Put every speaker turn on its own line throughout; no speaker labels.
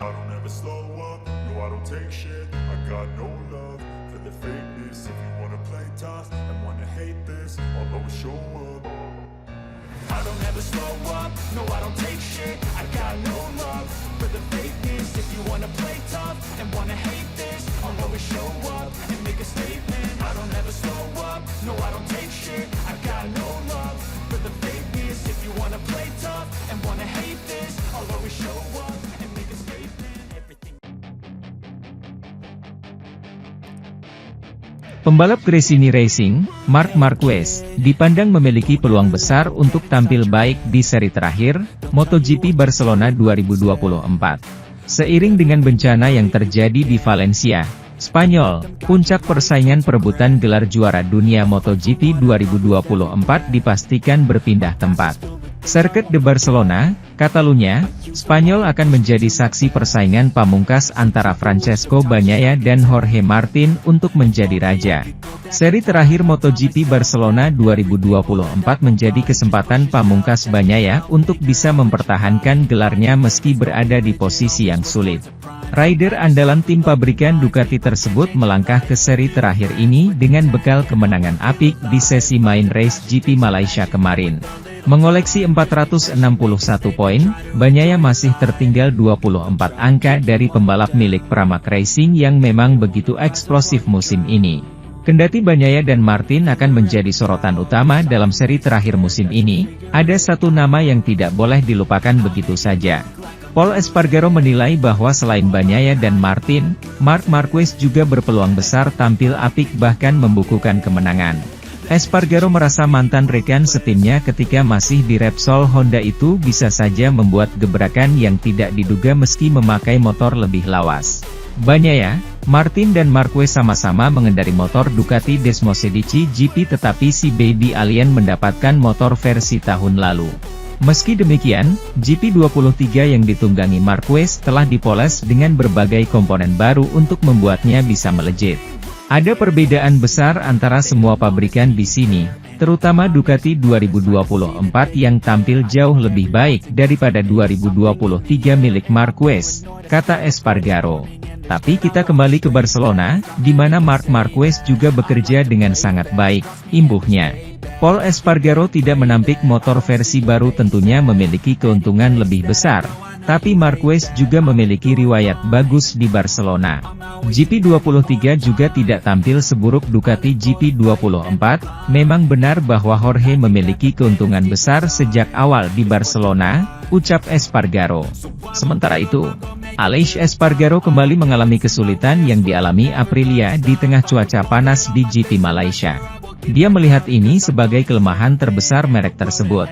I don't ever slow up, no I don't take shit. I got no love for the fakeness. If you wanna play tough and wanna hate this, I'll always show up. I don't ever slow up, no I don't take shit. I got no love for the fakeness. If you wanna play tough and wanna hate this, I'll always show up and make a statement. I don't ever slow up, no I don't take shit. I got no love for the fakeness. If you wanna play tough and wanna hate this, I'll always show up and make a statement. Everything.
Pembalap Gresini Racing, Marc Marquez, dipandang memiliki peluang besar untuk tampil baik di seri terakhir, MotoGP Barcelona 2024. Seiring dengan bencana yang terjadi di Valencia, Spanyol, puncak persaingan perebutan gelar juara dunia MotoGP 2024 dipastikan berpindah tempat. Circuit de Barcelona, Catalunya, Spanyol akan menjadi saksi persaingan pamungkas antara Francesco Bagnaia dan Jorge Martin untuk menjadi raja. Seri terakhir MotoGP Barcelona 2024 menjadi kesempatan pamungkas Bagnaia untuk bisa mempertahankan gelarnya meski berada di posisi yang sulit. Rider andalan tim pabrikan Ducati tersebut melangkah ke seri terakhir ini dengan bekal kemenangan apik di sesi main race GP Malaysia kemarin. Mengoleksi 461 poin, Bagnaia masih tertinggal 24 angka dari pembalap milik Pramac Racing yang memang begitu eksplosif musim ini. Kendati Bagnaia dan Martin akan menjadi sorotan utama dalam seri terakhir musim ini, ada satu nama yang tidak boleh dilupakan begitu saja. Pol Espargaro menilai bahwa selain Bagnaia dan Martin, Marc Marquez juga berpeluang besar tampil apik bahkan membukukan kemenangan. Espargaro merasa mantan rekan setimnya ketika masih di Repsol Honda itu bisa saja membuat gebrakan yang tidak diduga meski memakai motor lebih lawas. Bagnaia, Martin dan Marquez sama-sama mengendari motor Ducati Desmosedici GP tetapi si Baby Alien mendapatkan motor versi tahun lalu. Meski demikian, GP23 yang ditunggangi Marquez telah dipoles dengan berbagai komponen baru untuk membuatnya bisa melejit. Ada perbedaan besar antara semua pabrikan di sini, terutama Ducati 2024 yang tampil jauh lebih baik daripada 2023 milik Marquez, kata Espargaro. Tapi kita kembali ke Barcelona, di mana Marc Marquez juga bekerja dengan sangat baik, imbuhnya. Pol Espargaro tidak menampik motor versi baru tentunya memiliki keuntungan lebih besar, tapi Marquez juga memiliki riwayat bagus di Barcelona. GP23 juga tidak tampil seburuk Ducati GP24, memang benar bahwa Jorge memiliki keuntungan besar sejak awal di Barcelona, ucap Espargaro. Sementara itu, Aleix Espargaro kembali mengalami kesulitan yang dialami Aprilia di tengah cuaca panas di GP Malaysia. Dia melihat ini sebagai kelemahan terbesar merek tersebut.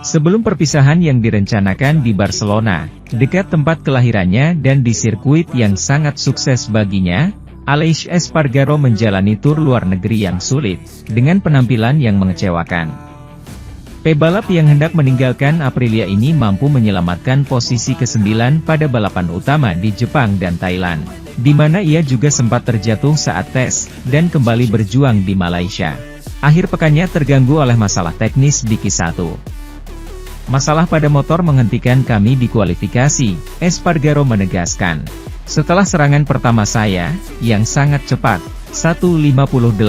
Sebelum perpisahan yang direncanakan di Barcelona, dekat tempat kelahirannya dan di sirkuit yang sangat sukses baginya, Aleix Espargaro menjalani tur luar negeri yang sulit, dengan penampilan yang mengecewakan. Pebalap yang hendak meninggalkan Aprilia ini mampu menyelamatkan posisi ke-9 pada balapan utama di Jepang dan Thailand, di mana ia juga sempat terjatuh saat tes, dan kembali berjuang di Malaysia. Akhir pekannya terganggu oleh masalah teknis di Q1. Masalah pada motor menghentikan kami di kualifikasi, Espargaro menegaskan. Setelah serangan pertama saya, yang sangat cepat, 1.58.1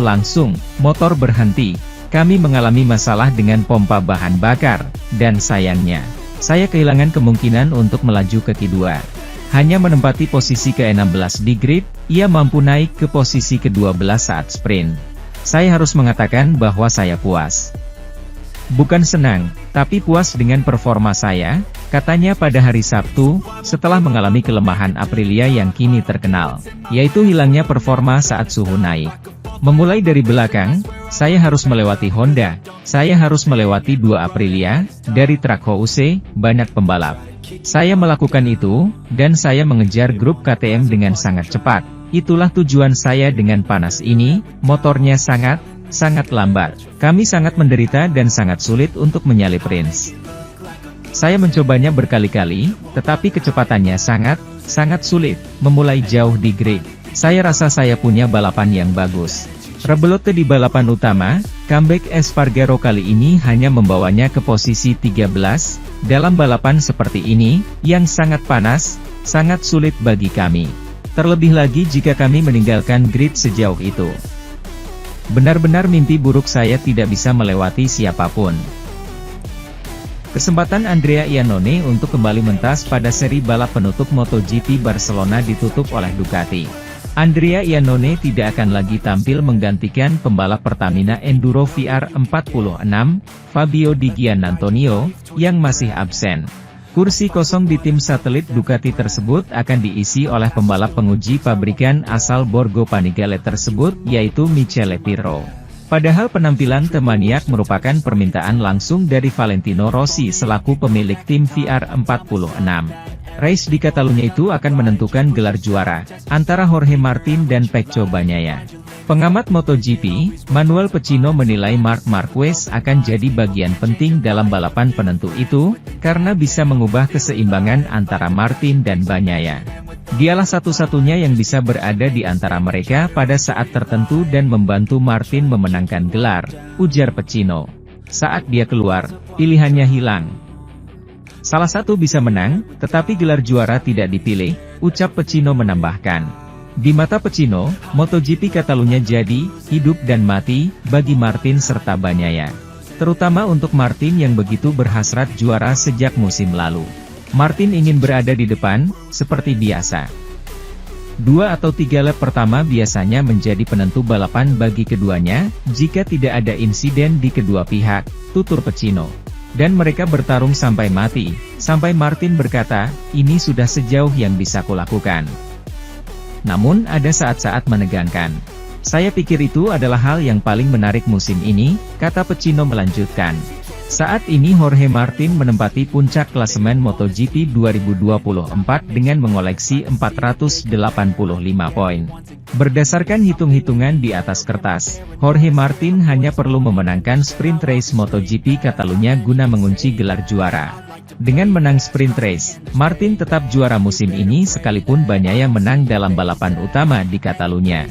langsung, motor berhenti. Kami mengalami masalah dengan pompa bahan bakar, dan sayangnya, saya kehilangan kemungkinan untuk melaju ke Q2. Hanya menempati posisi ke-16 di grid, ia mampu naik ke posisi ke-12 saat sprint. Saya harus mengatakan bahwa saya puas. Bukan senang, tapi puas dengan performa saya, katanya pada hari Sabtu, setelah mengalami kelemahan Aprilia yang kini terkenal, yaitu hilangnya performa saat suhu naik. Memulai dari belakang, saya harus melewati Honda, saya harus melewati 2 Aprilia, dari Trackhouse, banyak pembalap. Saya melakukan itu, dan saya mengejar grup KTM dengan sangat cepat. Itulah tujuan saya dengan panas ini, motornya sangat lambat. Kami sangat menderita dan sangat sulit untuk menyalip Rins. Saya mencobanya berkali-kali, tetapi kecepatannya sangat sulit, memulai jauh di grid. Saya rasa saya punya balapan yang bagus. Rebelote di balapan utama, comeback Espargaro kali ini hanya membawanya ke posisi 13, dalam balapan seperti ini, yang sangat panas, Sangat sulit bagi kami. Terlebih lagi jika kami meninggalkan grid sejauh itu. Benar-benar mimpi buruk saya tidak bisa melewati siapapun. Kesempatan Andrea Iannone untuk kembali mentas pada seri balap penutup MotoGP Barcelona ditutup oleh Ducati. Andrea Iannone tidak akan lagi tampil menggantikan pembalap Pertamina Enduro VR46, Fabio Di Giannantonio, yang masih absen. Kursi kosong di tim satelit Ducati tersebut akan diisi oleh pembalap penguji pabrikan asal Borgo Panigale tersebut, yaitu Michele Pirro. Padahal penampilan Temaniak merupakan permintaan langsung dari Valentino Rossi selaku pemilik tim VR46. Race di Catalunya itu akan menentukan gelar juara antara Jorge Martin dan Pecco Bagnaia. Pengamat MotoGP, Manuel Pecino menilai Marc Marquez akan jadi bagian penting dalam balapan penentu itu, karena bisa mengubah keseimbangan antara Martin dan Bagnaia. Dialah satu-satunya yang bisa berada di antara mereka pada saat tertentu dan membantu Martin memenangkan gelar, ujar Pecino. Saat dia keluar, pilihannya hilang. Salah satu bisa menang, tetapi gelar juara tidak dipilih, ucap Pecino menambahkan. Di mata Pecino, MotoGP Catalunya jadi hidup dan mati bagi Martin serta Bagnaia. Terutama untuk Martin yang begitu berhasrat juara sejak musim lalu. Martin ingin berada di depan, seperti biasa. 2 atau 3 lap pertama biasanya menjadi penentu balapan bagi keduanya, jika tidak ada insiden di kedua pihak, tutur Pecino. Dan mereka bertarung sampai mati, sampai Martin berkata, ini sudah sejauh yang bisa kulakukan. Namun ada saat-saat menegangkan. Saya pikir itu adalah hal yang paling menarik musim ini, kata Pecino melanjutkan. Saat ini Jorge Martin menempati puncak klasemen MotoGP 2024 dengan mengoleksi 485 poin. Berdasarkan hitung-hitungan di atas kertas, Jorge Martin hanya perlu memenangkan sprint race MotoGP Catalunya guna mengunci gelar juara. Dengan menang sprint race, Martin tetap juara musim ini sekalipun Bagnaia menang dalam balapan utama di Catalunya.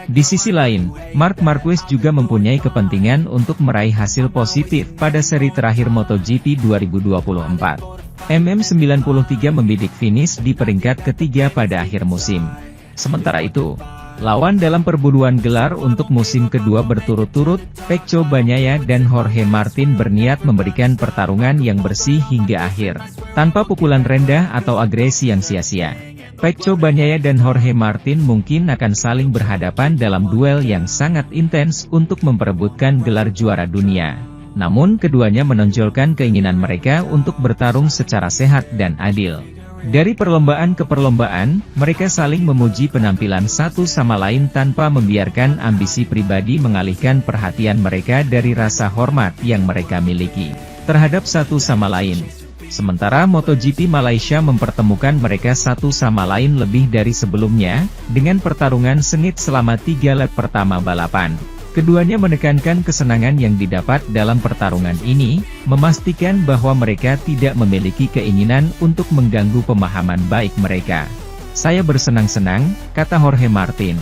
Di sisi lain, Marc Marquez juga mempunyai kepentingan untuk meraih hasil positif pada seri terakhir MotoGP 2024. MM93 membidik finish di peringkat ketiga pada akhir musim. Sementara itu, lawan dalam perburuan gelar untuk musim kedua berturut-turut, Pecco Bagnaia dan Jorge Martin berniat memberikan pertarungan yang bersih hingga akhir, tanpa pukulan rendah atau agresi yang sia-sia. Pecco Bagnaia dan Jorge Martin mungkin akan saling berhadapan dalam duel yang sangat intens untuk memperebutkan gelar juara dunia. Namun keduanya menonjolkan keinginan mereka untuk bertarung secara sehat dan adil. Dari perlombaan ke perlombaan, mereka saling memuji penampilan satu sama lain tanpa membiarkan ambisi pribadi mengalihkan perhatian mereka dari rasa hormat yang mereka miliki terhadap satu sama lain. Sementara MotoGP Malaysia mempertemukan mereka satu sama lain lebih dari sebelumnya, dengan pertarungan sengit selama 3 lap pertama balapan. Keduanya menekankan kesenangan yang didapat dalam pertarungan ini, memastikan bahwa mereka tidak memiliki keinginan untuk mengganggu pemahaman baik mereka. Saya bersenang-senang, kata Jorge Martin.